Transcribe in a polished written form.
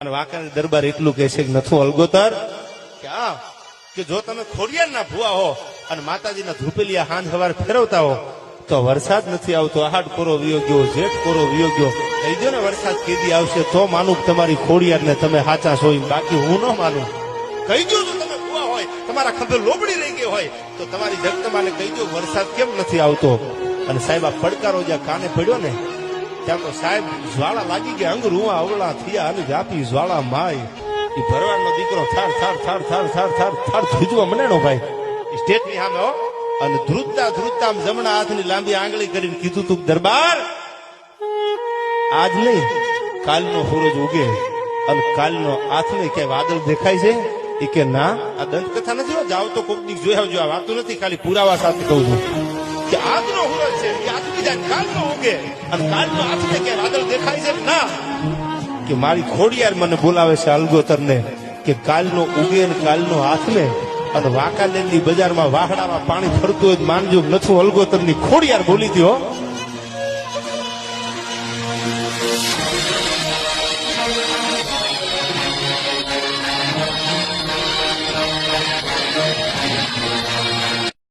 અને વાંકાનેર દરબાર એટલું કહે છે કે નથું અલગોતર કે જો તમે ખોડિયારના ભુવા હો અને માતાજીના ધૂપેલિયા હાંજ સવાર ફેરવતા હો તો વરસાદ નથી આવતો, આહાડ કોરો વિયોગ્યો, જેઠ કોરો વિયોગ્યો, કહી દો ને વરસાદ કેદી આવશે તો માનું તમારી ખોડિયારને તમે સાચા છો, બાકી હું ન માનું. કહી દો જો તમે ભુવા હોય, તમારા ખંભે લોબડી રહી ગઈ હોય તો તમારી જગદંબાને કહી દો વરસાદ કેમ નથી આવતો. અને સાહેબ આ પડકારો જ્યાં કાને પડ્યો ને ત્યાં તો સાહેબ જ્વાળા લાગી ગયા, અંગ રૂવા અવળા થયા અને વ્યાપી જ્વાળા માય. એ ભરવાડનો દીકરો થાર થાર થાર થાર થાર થાર થાર ધ્રુજવા મનેનો ભાઈ સ્ટેટની સામે હો. અને ધ્રુજતા ધ્રુજતા આમ જમણા હાથની લાંબી આંગળી કરીને કીધું તું દરબાર આજ નહીં કાલનો સૂરજ ઉગે અને કાલનો હાથને ક્યાંય વાદળ દેખાય છે? એ કે ના, આ દંતકથા નથી હો, જાવ તો કોક દીક જોઈ આવજો, આ વાતું નથી, ખાલી પુરાવા સાથે કહું છું કે આજનો સૂરજ છે કે આજ બીજા કાલનો ઉગે અને કાલનો હાથને ક્યાંય વાદળ દેખાય છે? ના, કે મારી ખોડિયાર મને બોલાવે છે અલગોતર ને કે કાલનો ઉગે ને કાલનો હાથને અને વાંકાનેરની બજારમાં વાહડામાં પાણી ફરતું હોય માનજો નથું અલગોતર ની ખોડિયાર બોલી હતી હો.